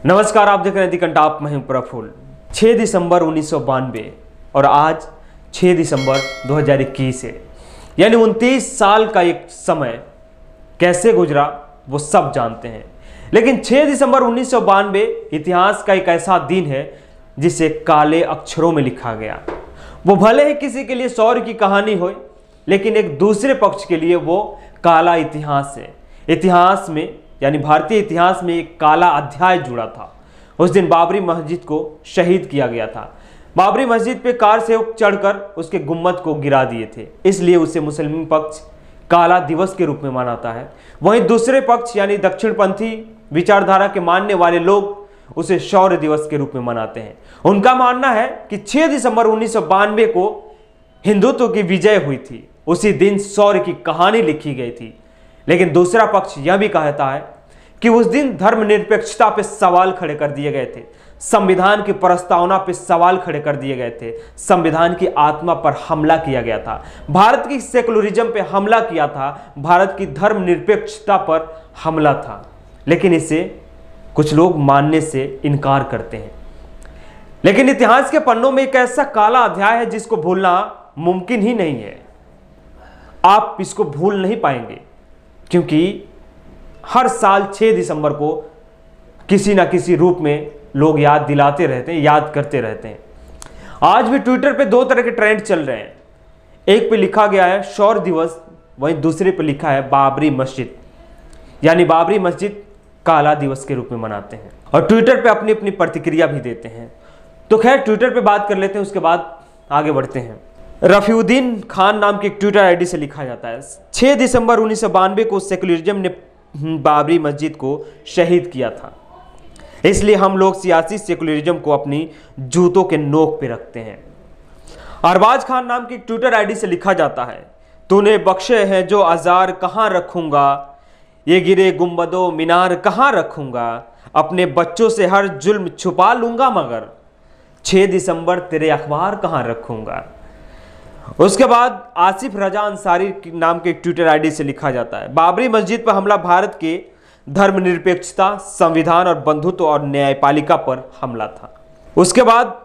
नमस्कार, आप देख रहे हैं दी कंटाप, मैं हूं प्रफुल्ल। 6 दिसंबर 1992 और आज 6 दिसंबर 2021 है, यानी 29 साल का एक समय कैसे गुजरा वो सब जानते हैं। लेकिन 6 दिसंबर 1992 इतिहास का एक ऐसा दिन है जिसे काले अक्षरों में लिखा गया। वो भले ही किसी के लिए शौर्य की कहानी हो, लेकिन एक दूसरे पक्ष के लिए वो काला इतिहास है। इतिहास में यानी भारतीय इतिहास में एक काला अध्याय जुड़ा था। उस दिन बाबरी मस्जिद को शहीद किया गया था। बाबरी मस्जिद पे कार से चढ़कर उसके गुम्बद को गिरा दिए थे, इसलिए उसे मुस्लिम पक्ष काला दिवस के रूप में मनाता है। वहीं दूसरे पक्ष यानी दक्षिणपंथी विचारधारा के मानने वाले लोग उसे शौर्य दिवस के रूप में मनाते हैं। उनका मानना है कि 6 दिसंबर 1992 को हिंदुत्व की विजय हुई थी, उसी दिन शौर्य की कहानी लिखी गई थी। लेकिन दूसरा पक्ष यह भी कहता है कि उस दिन धर्मनिरपेक्षता पे सवाल खड़े कर दिए गए थे, संविधान की प्रस्तावना पे सवाल खड़े कर दिए गए थे, संविधान की आत्मा पर हमला किया गया था, भारत की सेकुलरिज्म पे हमला किया था, भारत की धर्मनिरपेक्षता पर हमला था। लेकिन इसे कुछ लोग मानने से इनकार करते हैं। लेकिन इतिहास के पन्नों में एक ऐसा काला अध्याय है जिसको भूलना मुमकिन ही नहीं है। आप इसको भूल नहीं पाएंगे, क्योंकि हर साल 6 दिसंबर को किसी ना किसी रूप में लोग याद दिलाते रहते हैं, याद करते रहते हैं। आज भी ट्विटर पे दो तरह के ट्रेंड चल रहे हैं। एक पे लिखा गया है शौर्य दिवस, वहीं दूसरे पे लिखा है बाबरी मस्जिद, यानी बाबरी मस्जिद काला दिवस के रूप में मनाते हैं और ट्विटर पे अपनी अपनी प्रतिक्रिया भी देते हैं। तो खैर, ट्विटर पे बात कर लेते हैं, उसके बाद आगे बढ़ते हैं। रफीउद्दीन खान नाम के एक ट्विटर आईडी से लिखा जाता है, 6 दिसंबर 1992 को सेकुलरिज्म ने बाबरी मस्जिद को शहीद किया था, इसलिए हम लोग सियासी सेकुलरिज्म को अपनी जूतों के नोक पे रखते हैं। अरबाज खान नाम के एक ट्विटर आईडी से लिखा जाता है, तूने बख्शे हैं जो आजार कहाँ रखूंगा, ये गिरे गुंबदों मीनार कहाँ रखूंगा, अपने बच्चों से हर जुल्म छुपा लूंगा, मगर 6 दिसंबर तेरे अखबार कहाँ रखूंगा। उसके बाद आसिफ रजा अंसारी नाम के एक ट्विटर आईडी से लिखा जाता है, बाबरी मस्जिद पर हमला भारत के धर्मनिरपेक्षता, संविधान और बंधुत्व और न्यायपालिका पर हमला था। उसके बाद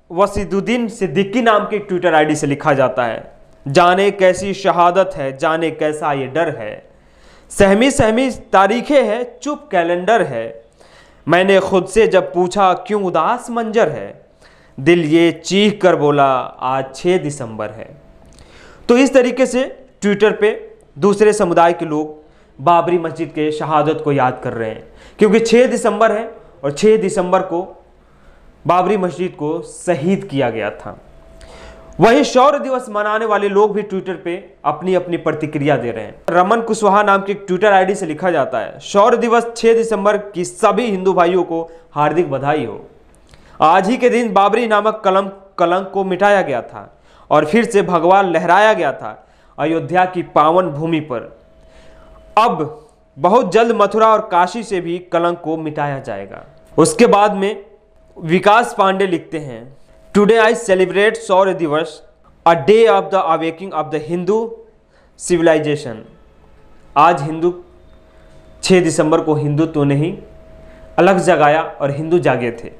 वसीदुद्दीन सिद्दीकी नाम के एक ट्विटर आईडी से लिखा जाता है, जाने कैसी शहादत है, जाने कैसा ये डर है, सहमी सहमी तारीखें है, चुप कैलेंडर है, मैंने खुद से जब पूछा क्यों उदास मंजर है, दिल ये चीख कर बोला आज 6 दिसंबर है। तो इस तरीके से ट्विटर पे दूसरे समुदाय के लोग बाबरी मस्जिद के शहादत को याद कर रहे हैं, क्योंकि 6 दिसंबर है और 6 दिसंबर को बाबरी मस्जिद को शहीद किया गया था। वहीं शौर्य दिवस मनाने वाले लोग भी ट्विटर पे अपनी अपनी प्रतिक्रिया दे रहे हैं। रमन कुशवाहा नाम के ट्विटर आईडी से लिखा जाता है, शौर्य दिवस 6 दिसंबर की सभी हिंदू भाइयों को हार्दिक बधाई हो। आज ही के दिन बाबरी नामक कलंक को मिटाया गया था और फिर से भगवा लहराया गया था अयोध्या की पावन भूमि पर। अब बहुत जल्द मथुरा और काशी से भी कलंक को मिटाया जाएगा। उसके बाद में विकास पांडे लिखते हैं, टुडे आई सेलिब्रेट शौर्य दिवस, a day of the awakening of the Hindu civilization. आज 6 दिसंबर को हिंदुत्व ने ही अलग जगाया और हिंदू जागे थे।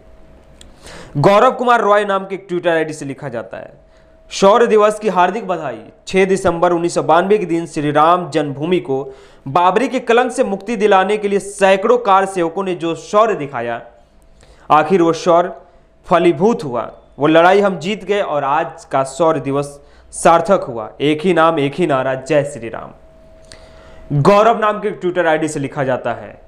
गौरव कुमार रॉय नाम के एक ट्विटर आईडी से लिखा जाता है, शौर्य दिवस की हार्दिक बधाई। 6 दिसंबर 1992 के दिन श्री राम जन्मभूमि को बाबरी के कलंक से मुक्ति दिलाने के लिए सैकड़ों कार सेवकों ने जो शौर्य दिखाया, आखिर वो शौर्य फलीभूत हुआ। वो लड़ाई हम जीत गए और आज का शौर्य दिवस सार्थक हुआ। एक ही नाम, एक ही नारा, जय श्री राम। गौरव नाम के ट्विटर आईडी से लिखा जाता है,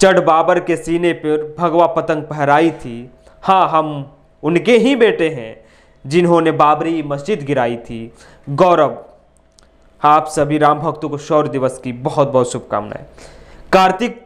चढ़ बाबर के सीने पर भगवा पतंग फहराई थी, हाँ हम उनके ही बेटे हैं जिन्होंने बाबरी मस्जिद गिराई थी। गौरव, आप सभी राम भक्तों को शौर्य दिवस की बहुत बहुत शुभकामनाएं। कार्तिक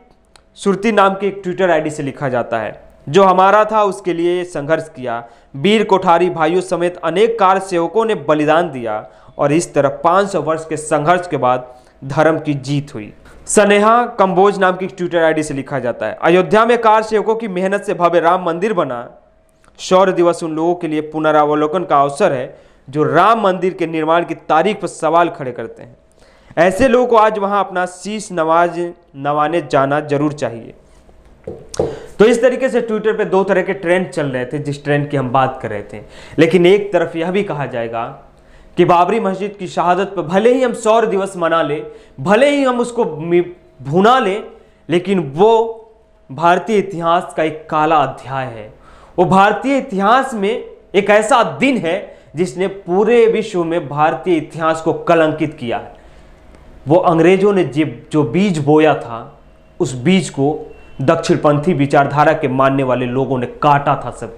सुरती नाम के एक ट्विटर आईडी से लिखा जाता है, जो हमारा था उसके लिए संघर्ष किया, वीर कोठारी भाइयों समेत अनेक कार सेवकों ने बलिदान दिया और इस तरह 500 वर्ष के संघर्ष के बाद धर्म की जीत हुई। स्नेहा कंबोज नाम की ट्विटर आईडी से लिखा जाता है, अयोध्या में कार सेवकों की मेहनत से भव्य राम मंदिर बना। शौर्य दिवस उन लोगों के लिए पुनरावलोकन का अवसर है जो राम मंदिर के निर्माण की तारीख पर सवाल खड़े करते हैं। ऐसे लोगों को आज वहां अपना शीश नवाने जाना जरूर चाहिए। तो इस तरीके से ट्विटर पे दो तरह के ट्रेंड चल रहे थे, जिस ट्रेंड की हम बात कर रहे थे। लेकिन एक तरफ यह भी कहा जाएगा कि बाबरी मस्जिद की शहादत पर भले ही हम 100 दिवस मना ले, भले ही हम उसको भुना ले, लेकिन वो भारतीय इतिहास का एक काला अध्याय है। वो भारतीय इतिहास में एक ऐसा दिन है जिसने पूरे विश्व में भारतीय इतिहास को कलंकित किया है। वो अंग्रेजों ने जो बीज बोया था, उस बीज को दक्षिणपंथी विचारधारा के मानने वाले लोगों ने काटा था सब।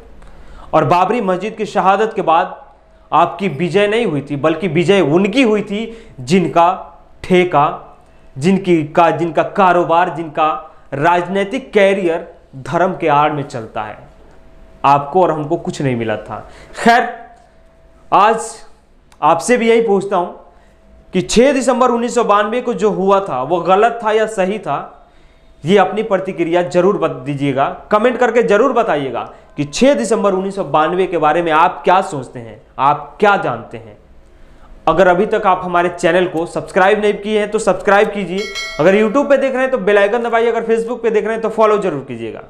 और बाबरी मस्जिद की शहादत के बाद आपकी विजय नहीं हुई थी, बल्कि विजय उनकी हुई थी जिनका ठेका, जिनका कारोबार, जिनका राजनीतिक कैरियर धर्म के आड़ में चलता है। आपको और हमको कुछ नहीं मिला था। खैर, आज आपसे भी यही पूछता हूं कि 6 दिसंबर 1992 को जो हुआ था वो गलत था या सही था? ये अपनी प्रतिक्रिया जरूर बता दीजिएगा, कमेंट करके जरूर बताइएगा कि 6 दिसंबर 1992 के बारे में आप क्या सोचते हैं, आप क्या जानते हैं। अगर अभी तक आप हमारे चैनल को सब्सक्राइब नहीं किए हैं तो सब्सक्राइब कीजिए। अगर यूट्यूब पे देख रहे हैं तो बेल आइकन दबाइए। अगर फेसबुक पे देख रहे हैं तो फॉलो जरूर कीजिएगा।